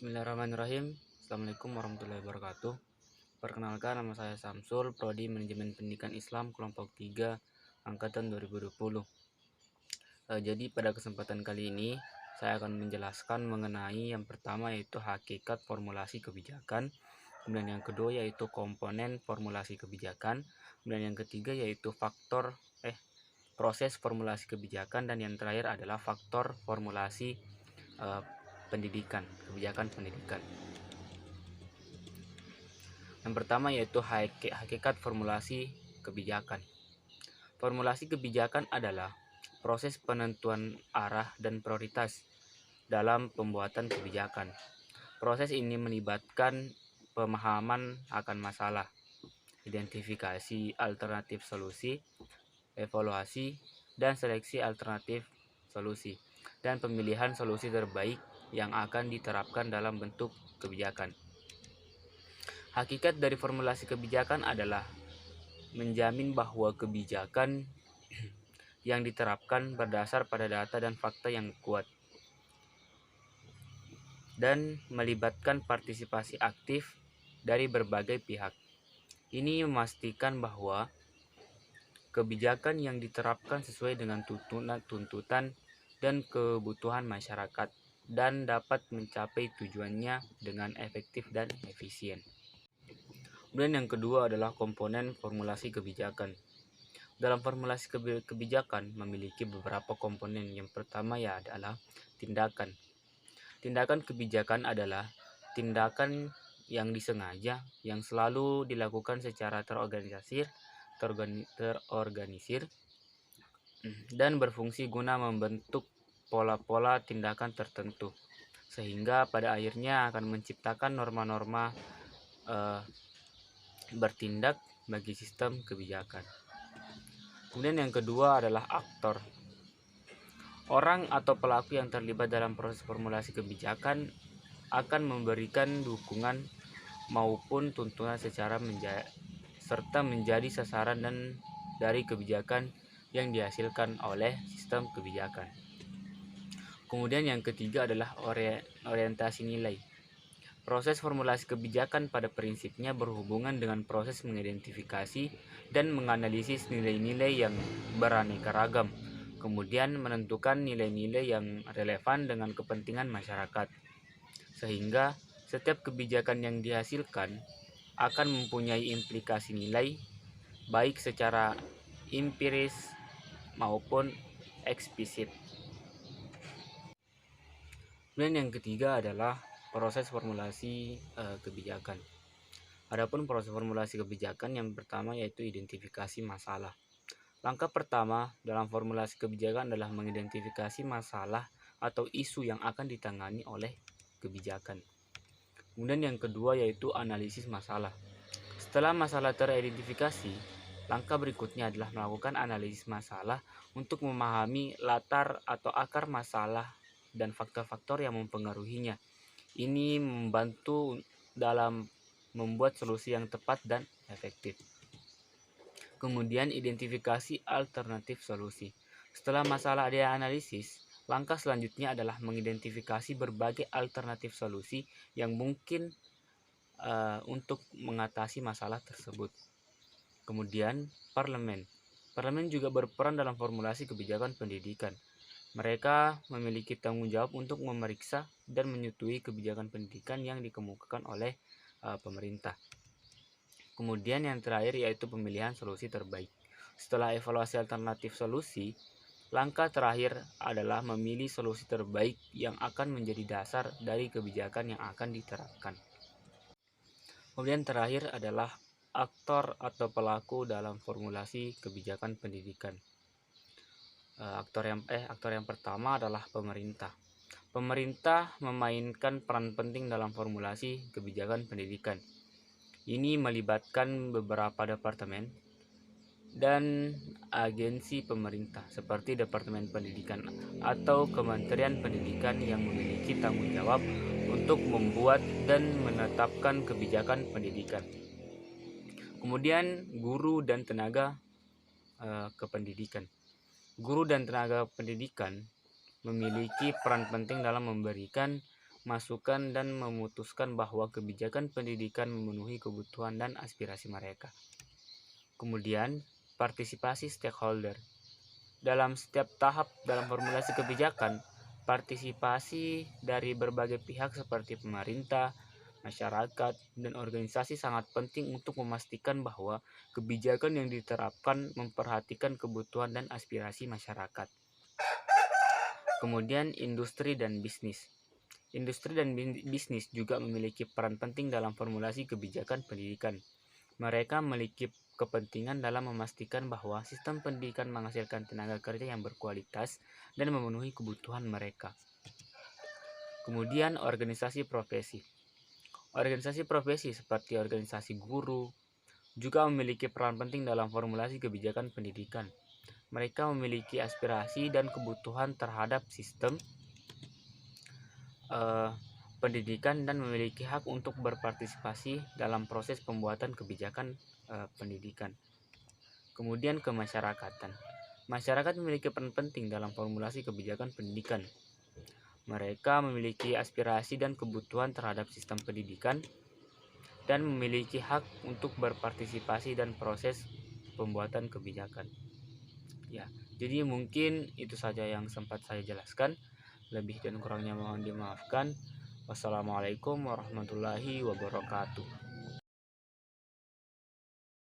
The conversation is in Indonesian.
Bismillahirrahmanirrahim. Assalamualaikum warahmatullahi wabarakatuh. Perkenalkan, nama saya Samsul, Prodi Manajemen Pendidikan Islam kelompok 3 angkatan 2020. Jadi pada kesempatan kali ini saya akan menjelaskan mengenai yang pertama yaitu hakikat formulasi kebijakan, kemudian yang kedua yaitu komponen formulasi kebijakan, kemudian yang ketiga yaitu proses formulasi kebijakan, dan yang terakhir adalah faktor formulasi kebijakan pendidikan. Yang pertama yaitu hakikat formulasi kebijakan. Formulasi kebijakan adalah proses penentuan arah dan prioritas dalam pembuatan kebijakan. Proses ini melibatkan pemahaman akan masalah, identifikasi alternatif solusi, evaluasi dan seleksi alternatif solusi, dan pemilihan solusi terbaik yang akan diterapkan dalam bentuk kebijakan. Hakikat dari formulasi kebijakan adalah menjamin bahwa kebijakan yang diterapkan berdasar pada data dan fakta yang kuat dan melibatkan partisipasi aktif dari berbagai pihak. Ini memastikan bahwa kebijakan yang diterapkan sesuai dengan tuntutan dan kebutuhan masyarakat dan dapat mencapai tujuannya dengan efektif dan efisien. Kemudian yang kedua adalah komponen formulasi kebijakan. Dalam formulasi kebijakan memiliki beberapa komponen. Yang pertama adalah tindakan. Tindakan kebijakan adalah tindakan yang disengaja, yang selalu dilakukan secara terorganisir dan berfungsi guna membentuk pola-pola tindakan tertentu, sehingga pada akhirnya akan menciptakan norma-norma bertindak bagi sistem kebijakan. Kemudian yang kedua adalah aktor. Orang atau pelaku yang terlibat dalam proses formulasi kebijakan akan memberikan dukungan maupun tuntunan serta menjadi sasaran dari kebijakan yang dihasilkan oleh sistem kebijakan. Kemudian yang ketiga adalah orientasi nilai. Proses formulasi kebijakan pada prinsipnya berhubungan dengan proses mengidentifikasi dan menganalisis nilai-nilai yang beraneka ragam, kemudian menentukan nilai-nilai yang relevan dengan kepentingan masyarakat, sehingga setiap kebijakan yang dihasilkan akan mempunyai implikasi nilai, baik secara empiris maupun eksplisit. Kemudian yang ketiga adalah proses formulasi kebijakan. Adapun proses formulasi kebijakan yang pertama yaitu identifikasi masalah. Langkah pertama dalam formulasi kebijakan adalah mengidentifikasi masalah atau isu yang akan ditangani oleh kebijakan. Kemudian yang kedua yaitu analisis masalah. Setelah masalah teridentifikasi, langkah berikutnya adalah melakukan analisis masalah untuk memahami latar atau akar masalah dan faktor-faktor yang mempengaruhinya. Ini membantu dalam membuat solusi yang tepat dan efektif. Kemudian identifikasi alternatif solusi. Setelah masalah dianalisis, langkah selanjutnya adalah mengidentifikasi berbagai alternatif solusi yang mungkin untuk mengatasi masalah tersebut. Kemudian parlemen. Parlemen juga berperan dalam formulasi kebijakan pendidikan. Mereka memiliki tanggung jawab untuk memeriksa dan menyetujui kebijakan pendidikan yang dikemukakan oleh pemerintah. Kemudian yang terakhir yaitu pemilihan solusi terbaik. Setelah evaluasi alternatif solusi, langkah terakhir adalah memilih solusi terbaik yang akan menjadi dasar dari kebijakan yang akan diterapkan. Kemudian terakhir adalah aktor atau pelaku dalam formulasi kebijakan pendidikan. Aktor yang pertama adalah pemerintah. Pemerintah memainkan peran penting dalam formulasi kebijakan pendidikan. Ini melibatkan beberapa departemen dan agensi pemerintah seperti Departemen Pendidikan atau Kementerian Pendidikan yang memiliki tanggung jawab untuk membuat dan menetapkan kebijakan pendidikan. Kemudian guru dan tenaga kependidikan. Guru dan tenaga pendidikan memiliki peran penting dalam memberikan masukan dan memutuskan bahwa kebijakan pendidikan memenuhi kebutuhan dan aspirasi mereka. Kemudian, partisipasi stakeholder. Dalam setiap tahap dalam formulasi kebijakan, partisipasi dari berbagai pihak seperti pemerintah, masyarakat, dan organisasi sangat penting untuk memastikan bahwa kebijakan yang diterapkan memperhatikan kebutuhan dan aspirasi masyarakat. Kemudian, industri dan bisnis. Industri dan bisnis juga memiliki peran penting dalam formulasi kebijakan pendidikan. Mereka memiliki kepentingan dalam memastikan bahwa sistem pendidikan menghasilkan tenaga kerja yang berkualitas dan memenuhi kebutuhan mereka. Kemudian, organisasi profesi. Organisasi profesi seperti organisasi guru juga memiliki peran penting dalam formulasi kebijakan pendidikan. Mereka memiliki aspirasi dan kebutuhan terhadap sistem pendidikan dan memiliki hak untuk berpartisipasi dalam proses pembuatan kebijakan pendidikan. Kemudian kemasyarakatan. Masyarakat memiliki peran penting dalam formulasi kebijakan pendidikan. Mereka memiliki aspirasi dan kebutuhan terhadap sistem pendidikan dan memiliki hak untuk berpartisipasi dan proses pembuatan kebijakan. Ya, jadi mungkin itu saja yang sempat saya jelaskan. Lebih dan kurangnya mohon dimaafkan. Wassalamualaikum warahmatullahi wabarakatuh.